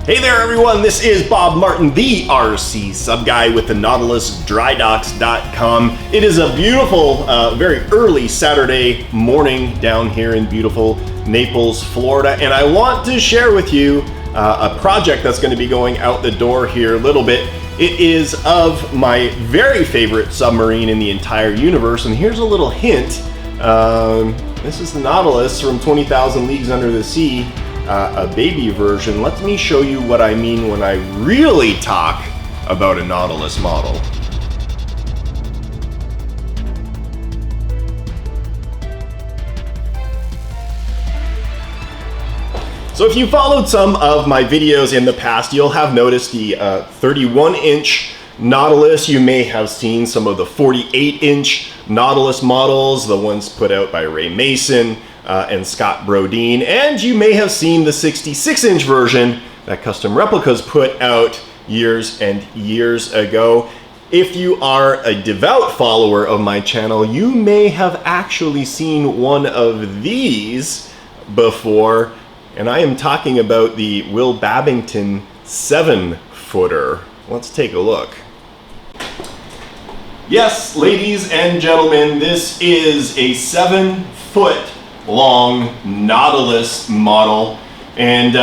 Hey there everyone, this is Bob Martin, the RCSubGuy with the NautilusDryDocks.com. It is a beautiful, very early Saturday morning down here in beautiful Naples, Florida, and I want to share with you a project that's going to be going out the door here a little bit. It is of my very favorite submarine in the entire universe, and here's a little hint. This is the Nautilus from 20,000 Leagues Under the Sea. A baby version. Let me show you what I mean when I really talk about a Nautilus model. So if you followed some of my videos in the past, you'll have noticed the 31-inch Nautilus. You may have seen some of the 48-inch Nautilus models, the ones put out by Ray Mason and Scott Brodeen, and you may have seen the 66-inch version that Custom Replicas put out years and years ago. If you are a devout follower of my channel, you may have actually seen one of these before, and I am talking about the Will Babington 7-footer. Let's take a look. Yes, ladies and gentlemen, this is a 7-foot long Nautilus model, and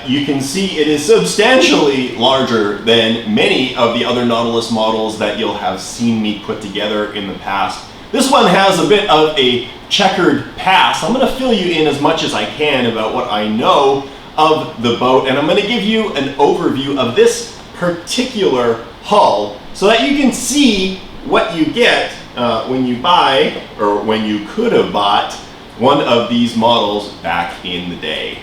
you can see it is substantially larger than many of the other Nautilus models that you'll have seen me put together in the past. This one has a bit of a checkered past. I'm going to fill you in as much as I can about what I know of the boat, and I'm going to give you an overview of this particular hull so that you can see what you get when you buy, or when you could have bought, one of these models back in the day.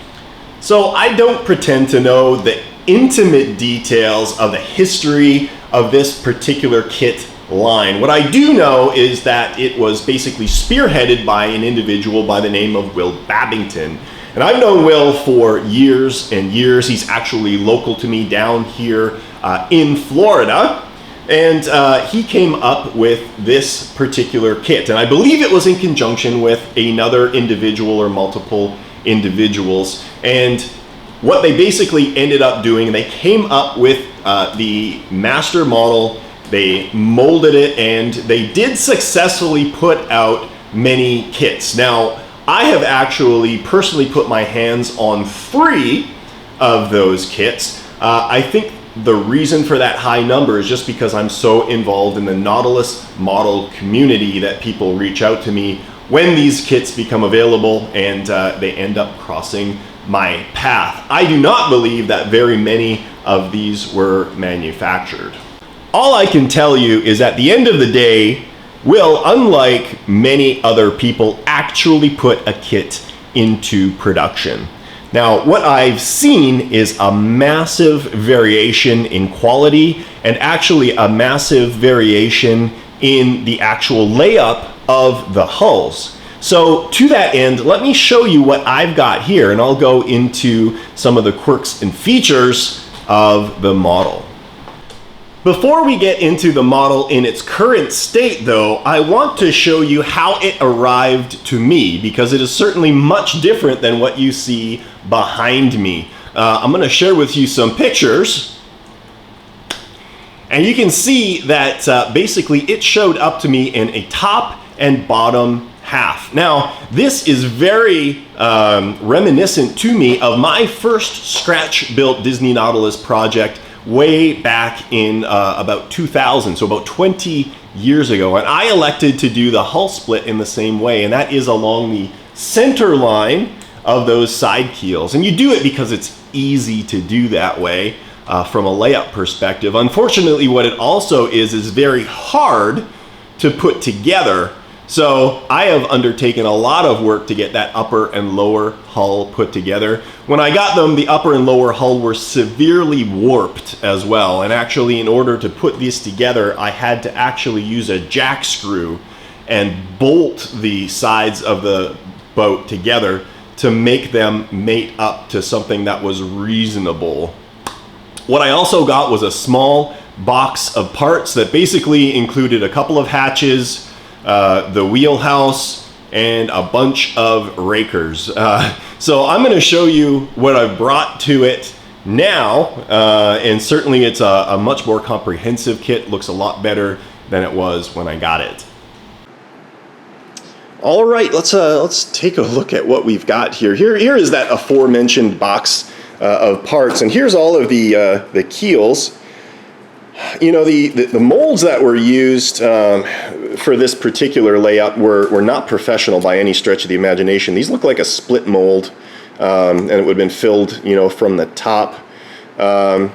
So I don't pretend to know the intimate details of the history of this particular kit line. What I do know is that it was basically spearheaded by an individual by the name of Will Babington. And I've known Will for years and years. He's actually local to me down here in Florida. And he came up with this particular kit. And I believe it was in conjunction with another individual or multiple individuals. And what they basically ended up doing, they came up with the master model, they molded it, and they did successfully put out many kits. Now, I have actually personally put my hands on 3 of those kits. I think the reason for that high number is just because I'm so involved in the Nautilus model community that people reach out to me when these kits become available, and they end up crossing my path. I do not believe that very many of these were manufactured. All I can tell you is at the end of the day, Will, unlike many other people, actually put a kit into production. Now, what I've seen is a massive variation in quality, and actually a massive variation in the actual layup of the hulls. So to that end, let me show you what I've got here, and I'll go into some of the quirks and features of the model. Before we get into the model in its current state though, I want to show you how it arrived to me, because it is certainly much different than what you see behind me. I'm going to share with you some pictures, and you can see that basically it showed up to me in a top and bottom half. Now, this is very reminiscent to me of my first scratch-built Disney Nautilus project way back in about 2000, so about 20 years ago. And I elected to do the hull split in the same way, and that is along the center line of those side keels. And you do it because it's easy to do that way from a layup perspective. Unfortunately, what it also is very hard to put together. So I have undertaken a lot of work to get that upper and lower hull put together. When I got them, the upper and lower hull were severely warped as well. And actually, in order to put this together, I had to actually use a jack screw and bolt the sides of the boat together to make them mate up to something that was reasonable. What I also got was a small box of parts that basically included a couple of hatches, the wheelhouse, and a bunch of rakers. So I'm going to show you what I've brought to it now, and certainly it's a much more comprehensive kit, looks a lot better than it was when I got it. All right, let's take a look at what we've got here. Here is that aforementioned box of parts, and here's all of the keels. You know, the molds that were used for this particular layup were not professional by any stretch of the imagination. These look like a split mold, and it would have been filled, you know, from the top. A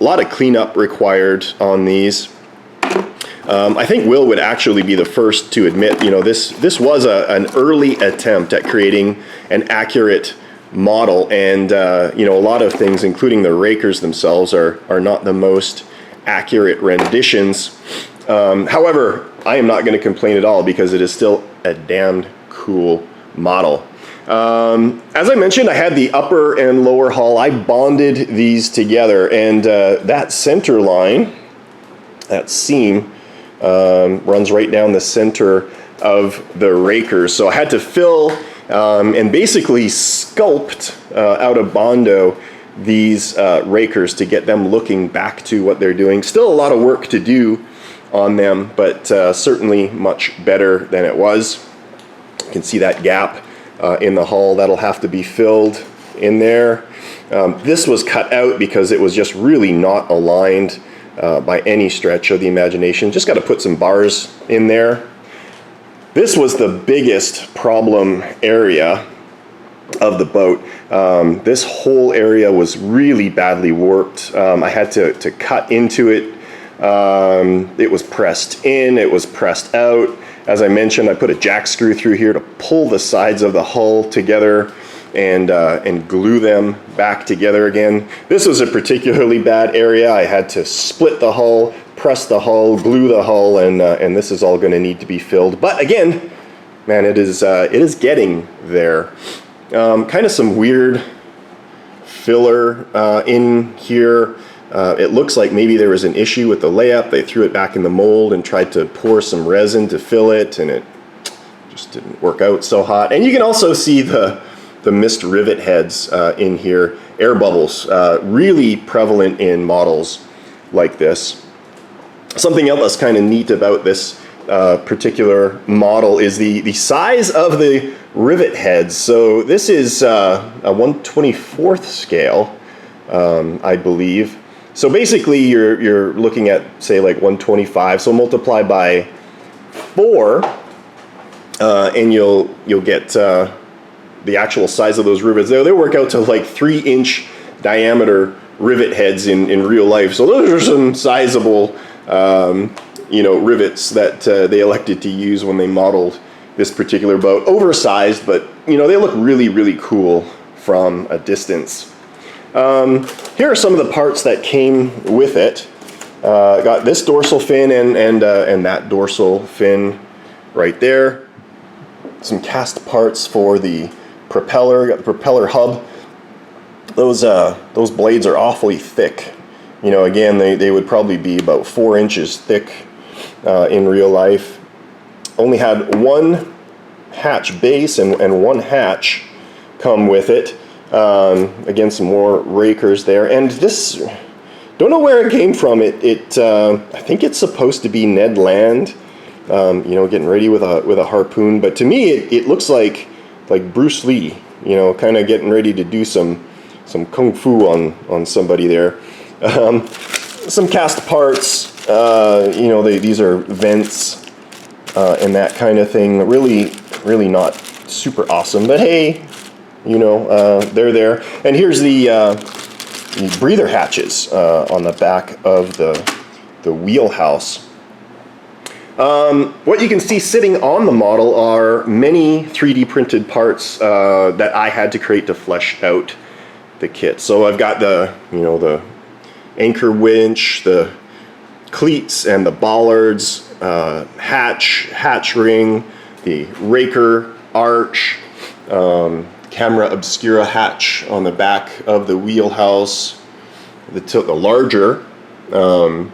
lot of cleanup required on these. I think Will would actually be the first to admit, you know, this was an early attempt at creating an accurate model, and you know, a lot of things, including the rakers themselves, are not the most accurate renditions. However, I am not going to complain at all because it is still a damned cool model. As I mentioned, I had the upper and lower hull. I bonded these together, and that center line, that seam, runs right down the center of the rakers. So I had to fill and basically sculpt out of Bondo these rakers to get them looking back to what they're doing. Still a lot of work to do on them, but certainly much better than it was. You can see that gap in the hull. That'll have to be filled in there. This was cut out because it was just really not aligned by any stretch of the imagination. Just got to put some bars in there. This was the biggest problem area of the boat. This whole area was really badly warped. I had to cut into it. It was pressed in, it was pressed out. As I mentioned, I put a jack screw through here to pull the sides of the hull together and glue them back together again. This was a particularly bad area. I had to split the hull, press the hull, glue the hull, and this is all going to need to be filled. But again, man, it is getting there. Kind of some weird filler in here. It looks like maybe there was an issue with the layup. They threw it back in the mold and tried to pour some resin to fill it, and it just didn't work out so hot. And you can also see the missed rivet heads in here. Air bubbles, really prevalent in models like this. Something else that's kind of neat about this particular model is the size of the rivet heads. So this is a 1/24th scale, I believe. So basically you're looking at, say, like 125. So multiply by 4, and you'll get the actual size of those rivets. They work out to like 3-inch diameter rivet heads in real life. So those are some sizable you know, rivets that they elected to use when they modeled this particular boat. Oversized, but you know, they look really, really cool from a distance. Here are some of the parts that came with it. Got this dorsal fin and that dorsal fin right there. Some cast parts for the propeller. Got the propeller hub. Those blades are awfully thick. You know, again, they would probably be about 4 inches thick in real life. Only had one hatch base and one hatch come with it. Again, some more rakers there, and this, don't know where it came from. I think it's supposed to be Ned Land, you know, getting ready with a harpoon. But to me, it looks like Bruce Lee, you know, kind of getting ready to do some kung fu on somebody there. Some cast parts, you know, these are vents and that kind of thing. Really not super awesome, but hey, you know, they're there. And here's the breather hatches on the back of the wheelhouse. What you can see sitting on the model are many 3D printed parts that I had to create to flesh out the kit. So I've got the anchor winch, the cleats and the bollards, hatch ring, the raker arch, camera obscura hatch on the back of the wheelhouse, the larger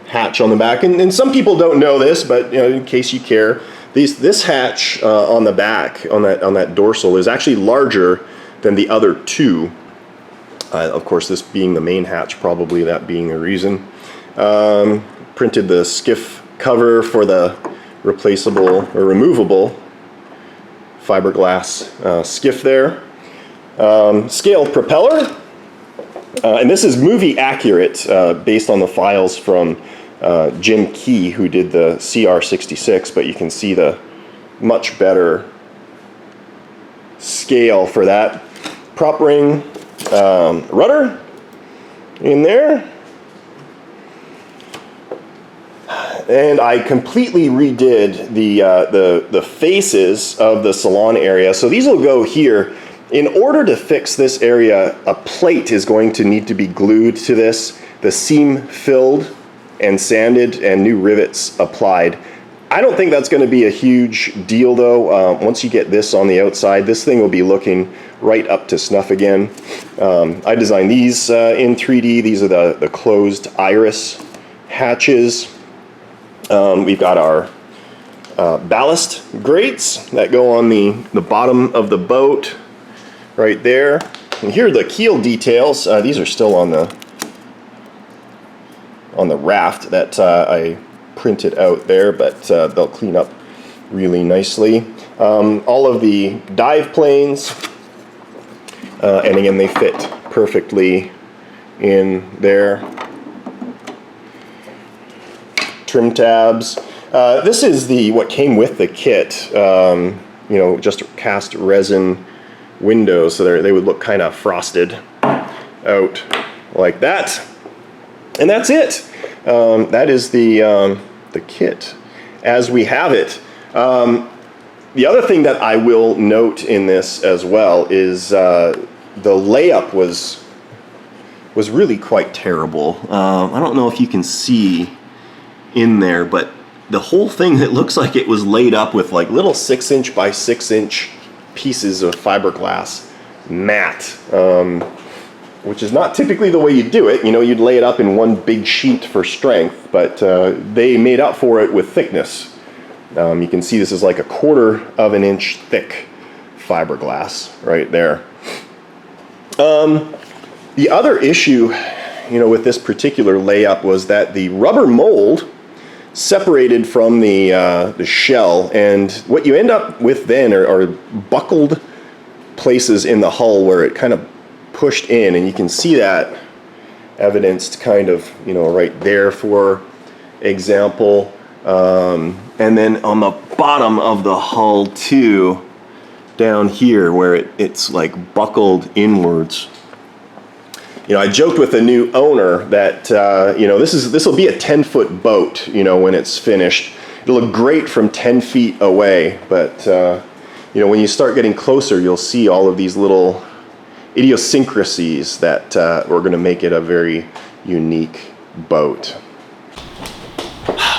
hatch on the back. And some people don't know this, but you know, in case you care, this hatch on the back, on that dorsal, is actually larger than the other two Of course, this being the main hatch, probably that being the reason. Printed the skiff cover for the replaceable or removable fiberglass skiff there. Scale propeller, and this is movie accurate based on the files from Jim Key, who did the CR66, but you can see the much better scale for that. Prop ring, rudder in there. And I completely redid the faces of the salon area. So these will go here. In order to fix this area, a plate is going to need to be glued to this, the seam filled and sanded, and new rivets applied. I don't think that's going to be a huge deal though. Once you get this on the outside, this thing will be looking right up to snuff again. I designed these in 3D. These are the closed iris hatches. We've got our ballast grates that go on the bottom of the boat right there. And here are the keel details. These are still on the raft that I printed out there, but they'll clean up really nicely. All of the dive planes, and again, they fit perfectly in there. Trim tabs. This is what came with the kit. You know, just cast resin windows, so they would look kind of frosted out like that. And that's it. That is the kit as we have it. The other thing that I will note in this as well is the layup was really quite terrible. I don't know if you can see in there, but the whole thing, it looks like it was laid up with like little 6" by 6" pieces of fiberglass mat, which is not typically the way you do it. You know, you'd lay it up in one big sheet for strength, but they made up for it with thickness. You can see this is like 1/4 of an inch thick fiberglass right there. The other issue, you know, with this particular layup was that the rubber mold separated from the shell, and what you end up with then are buckled places in the hull where it kind of pushed in, and you can see that evidenced kind of, you know, right there, for example. And then on the bottom of the hull too, down here where it's like buckled inwards. You know, I joked with the new owner that you know, this will be a 10-foot boat, you know, when it's finished. It'll look great from 10 feet away, but you know, when you start getting closer, you'll see all of these little idiosyncrasies that are going to make it a very unique boat.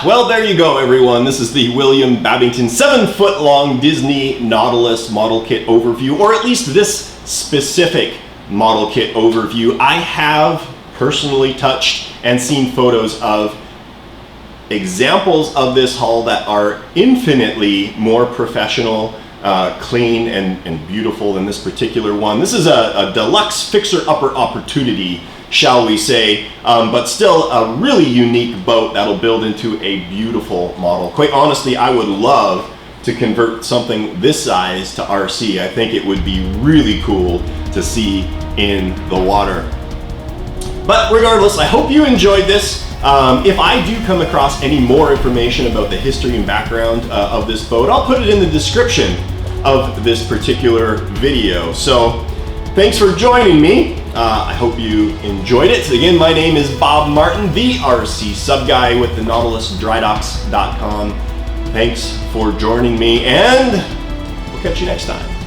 Well, there you go, everyone. This is the William Babington 7-foot-long Disney Nautilus model kit overview, or at least this specific model kit overview. I have personally touched and seen photos of examples of this hull that are infinitely more professional, clean and beautiful than this particular one. This is a deluxe fixer-upper opportunity, shall we say, but still a really unique boat that'll build into a beautiful model. Quite honestly, I would love to convert something this size to RC. I think it would be really cool to see in the water. But regardless, I hope you enjoyed this. If I do come across any more information about the history and background of this boat, I'll put it in the description of this particular video. So thanks for joining me. I hope you enjoyed it. Again, my name is Bob Martin, the RCSubGuy with the NautilusDryDocks.com. Thanks for joining me, and we'll catch you next time.